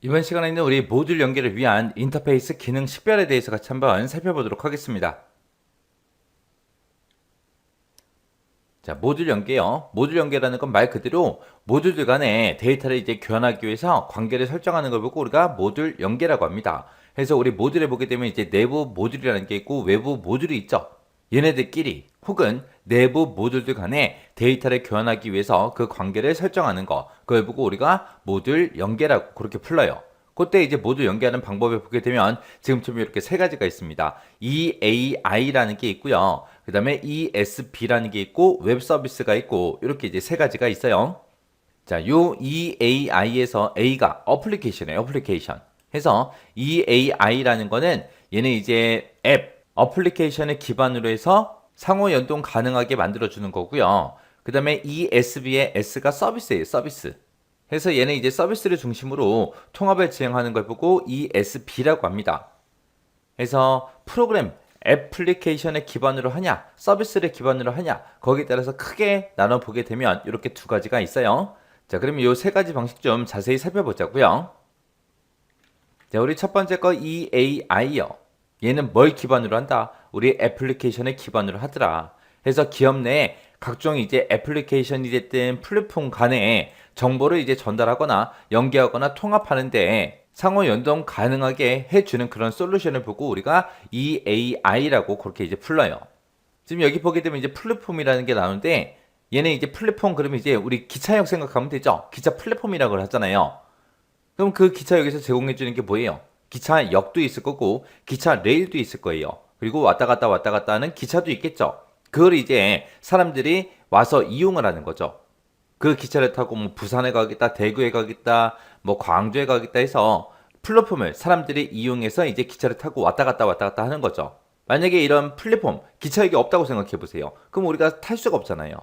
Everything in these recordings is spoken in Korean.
이번 시간에는 우리 모듈 연결을 위한 인터페이스 기능 식별에 대해서 같이 한번 살펴보도록 하겠습니다. 자, 모듈 연계요. 모듈 연계라는 건 말 그대로 모듈들 간에 데이터를 이제 교환하기 위해서 관계를 설정하는 걸 보고 우리가 모듈 연계라고 합니다. 그래서 우리 모듈에 보게 되면 이제 내부 모듈이라는 게 있고 외부 모듈이 있죠. 얘네들끼리 혹은 내부 모듈들 간에 데이터를 교환하기 위해서 그 관계를 설정하는 거, 그걸 보고 우리가 모듈 연계라고 그렇게 불러요. 그때 이제 모듈 연계하는 방법을 보게 되면 지금처럼 이렇게 세 가지가 있습니다. EAI라는 게 있고요. 그 다음에 ESB라는 게 있고 웹 서비스가 있고 이렇게 이제 세 가지가 있어요. 자, 요 EAI에서 A가 어플리케이션이에요. 어플리케이션. 해서 EAI라는 거는 얘는 이제 앱, 어플리케이션을 기반으로 해서 상호 연동 가능하게 만들어주는 거고요. 그 다음에 ESB의 S가 서비스예요. 서비스. 해서 얘는 이제 서비스를 중심으로 통합을 진행하는 걸 보고 ESB라고 합니다. 그래서 프로그램, 애플리케이션을 기반으로 하냐, 서비스를 기반으로 하냐, 거기에 따라서 크게 나눠보게 되면 이렇게 두 가지가 있어요. 자, 그러면 이 세 가지 방식 좀 자세히 살펴보자고요. 자, 우리 첫 번째 거 EAI요. 얘는 뭘 기반으로 한다? 우리 애플리케이션을 기반으로 하더라. 그래서 기업 내에 각종 이제 애플리케이션이 됐든 플랫폼 간에 정보를 이제 전달하거나 연계하거나 통합하는데 상호 연동 가능하게 해주는 그런 솔루션을 보고 우리가 EAI라고 그렇게 이제 불러요. 지금 여기 보게 되면 이제 플랫폼이라는 게 나오는데 얘는 이제 플랫폼 그러면 이제 우리 기차역 생각하면 되죠. 기차 플랫폼이라고 하잖아요. 그럼 그 기차역에서 제공해 주는 게 뭐예요? 기차역도 있을 거고 기차 레일도 있을 거예요. 그리고 왔다 갔다 하는 기차도 있겠죠. 그걸 이제 사람들이 와서 이용을 하는 거죠. 그 기차를 타고 뭐 부산에 가겠다, 대구에 가겠다, 뭐 광주에 가겠다 해서 플랫폼을 사람들이 이용해서 이제 기차를 타고 왔다 갔다 하는 거죠. 만약에 이런 플랫폼, 기차역이 없다고 생각해 보세요. 그럼 우리가 탈 수가 없잖아요.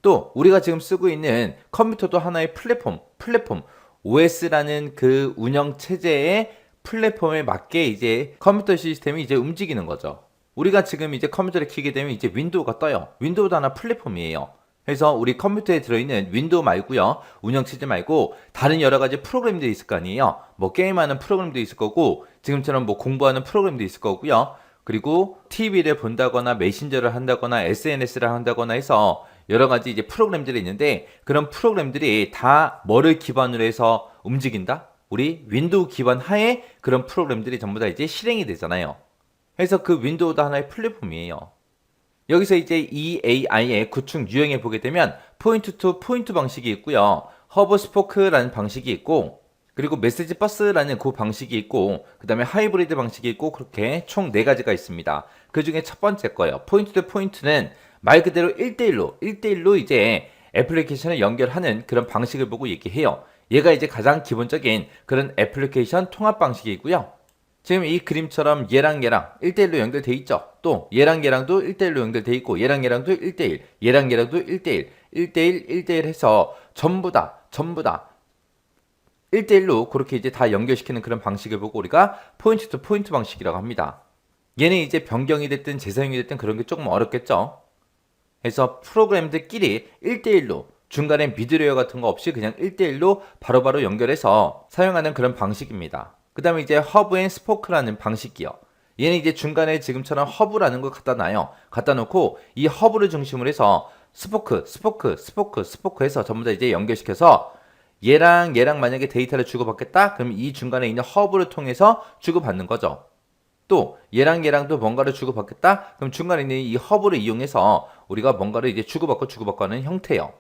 또 우리가 지금 쓰고 있는 컴퓨터도 하나의 플랫폼 OS라는 그 운영 체제의 플랫폼에 맞게 이제 컴퓨터 시스템이 이제 움직이는 거죠. 우리가 지금 이제 컴퓨터를 켜게 되면 이제 윈도우가 떠요. 윈도우도 하나 플랫폼이에요. 그래서 우리 컴퓨터에 들어있는 윈도우 말고요. 운영체제 말고 다른 여러 가지 프로그램들이 있을 거 아니에요. 뭐 게임하는 프로그램도 있을 거고 지금처럼 뭐 공부하는 프로그램도 있을 거고요. 그리고 TV를 본다거나 메신저를 한다거나 SNS를 한다거나 해서 여러 가지 이제 프로그램들이 있는데 그런 프로그램들이 다 뭐를 기반으로 해서 움직인다? 우리 윈도우 기반 하에 그런 프로그램들이 전부 다 이제 실행이 되잖아요. 그래서 그 윈도우도 하나의 플랫폼이에요. 여기서 이제 EAI의 구축 유형에 보게 되면 포인트 투 포인트 방식이 있고요. 허브 스포크라는 방식이 있고 그리고 메시지 버스라는 그 방식이 있고 그 다음에 하이브리드 방식이 있고 그렇게 총 4가지가 있습니다. 그 중에 첫 번째 거예요. 포인트 투 포인트는 말 그대로 1대1로 이제 애플리케이션을 연결하는 그런 방식을 보고 얘기해요. 얘가 이제 가장 기본적인 그런 애플리케이션 통합 방식이고요. 지금 이 그림처럼 얘랑 1대1로 연결돼 있죠. 또 얘랑도 1대1로 연결돼 있고 얘랑도 1대1, 얘랑도 1대1, 1대1 해서 전부 다 1대1로 그렇게 이제 다 연결시키는 그런 방식을 보고 우리가 포인트 투 포인트 방식이라고 합니다. 얘는 이제 변경이 됐든 재사용이 됐든 그런 게 조금 어렵겠죠. 그래서 프로그램들끼리 1대1로 중간에 미드웨어 같은 거 없이 그냥 1대1로 바로바로 연결해서 사용하는 그런 방식입니다. 그 다음에 이제 허브 앤 스포크라는 방식이요. 얘는 이제 중간에 지금처럼 허브라는 걸 갖다 놔요. 갖다 놓고 이 허브를 중심으로 해서 스포크 해서 전부 다 이제 연결시켜서 얘랑 만약에 데이터를 주고받겠다? 그럼 이 중간에 있는 허브를 통해서 주고받는 거죠. 또 얘랑도 뭔가를 주고받겠다? 그럼 중간에 있는 이 허브를 이용해서 우리가 뭔가를 이제 주고받고 하는 형태예요.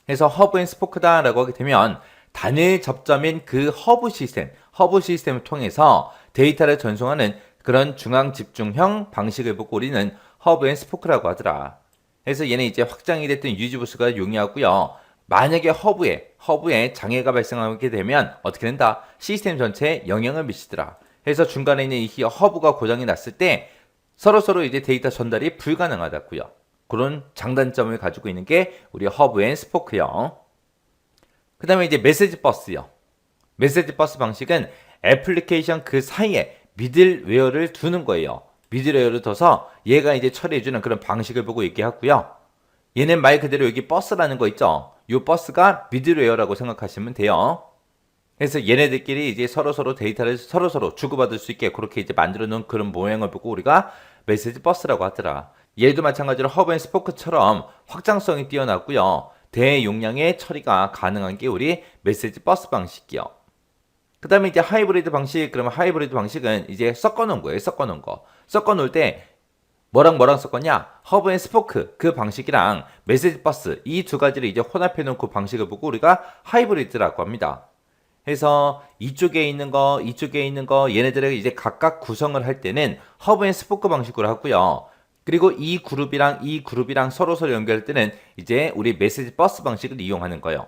그래서 허브 앤 스포크다라고 하게 되면 단일 접점인 그 허브 시스템을 통해서 데이터를 전송하는 그런 중앙 집중형 방식을 보고 우리는 허브 앤 스포크라고 하더라. 그래서 얘는 이제 확장이 됐든 유지보수가 용이하고요. 만약에 허브에 장애가 발생하게 되면 어떻게 된다? 시스템 전체에 영향을 미치더라. 그래서 중간에 있는 이 허브가 고장이 났을 때 서로 이제 데이터 전달이 불가능하다고요. 그런 장단점을 가지고 있는 게 우리 허브 앤 스포크요. 그 다음에 이제 메시지 버스요. 메시지 버스 방식은 애플리케이션 그 사이에 미들웨어를 두는 거예요. 미들웨어를 둬서 얘가 이제 처리해주는 그런 방식을 보고 얘기하고요. 얘는 말 그대로 여기 버스라는 거 있죠. 이 버스가 미들웨어라고 생각하시면 돼요. 그래서 얘네들끼리 이제 서로서로 데이터를 서로서로 주고받을 수 있게 그렇게 이제 만들어 놓은 그런 모양을 보고 우리가 메시지 버스라고 하더라. 얘도 마찬가지로 허브 앤 스포크처럼 확장성이 뛰어났고요. 대용량의 처리가 가능한 게 우리 메시지 버스 방식이요. 그 다음에 이제 하이브리드 방식, 그러면 하이브리드 방식은 이제 섞어 놓은 거예요. 섞어 놓은 거. 섞어 놓을 때 뭐랑 뭐랑 섞었냐? 허브 앤 스포크 그 방식이랑 메시지 버스 이 두 가지를 이제 혼합해 놓고 방식을 보고 우리가 하이브리드라고 합니다. 해서 이쪽에 있는 거, 이쪽에 있는 거 얘네들을 이제 각각 구성을 할 때는 허브 앤 스포크 방식으로 하고요. 그리고 이 그룹이랑 서로 연결할 때는 이제 우리 메시지 버스 방식을 이용하는 거예요.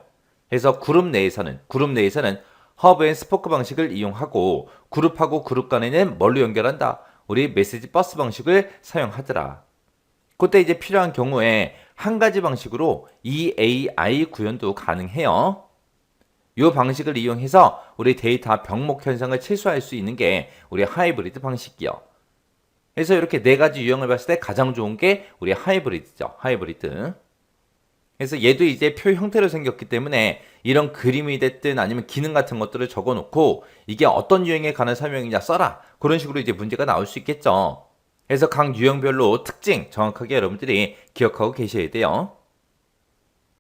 그래서 그룹 내에서는 허브 앤 스포크 방식을 이용하고 그룹하고 그룹 간에는 뭘로 연결한다? 우리 메시지 버스 방식을 사용하더라. 그때 이제 필요한 경우에 한 가지 방식으로 EAI 구현도 가능해요. 이 방식을 이용해서 우리 데이터 병목 현상을 최소화할 수 있는 게 우리 하이브리드 방식이요. 그래서 이렇게 네 가지 유형을 봤을 때 가장 좋은 게 우리 하이브리드죠. 하이브리드. 그래서 얘도 이제 표 형태로 생겼기 때문에 이런 그림이 됐든 아니면 기능 같은 것들을 적어 놓고 이게 어떤 유형에 관한 설명이냐 써라. 그런 식으로 이제 문제가 나올 수 있겠죠. 그래서 각 유형별로 특징 정확하게 여러분들이 기억하고 계셔야 돼요.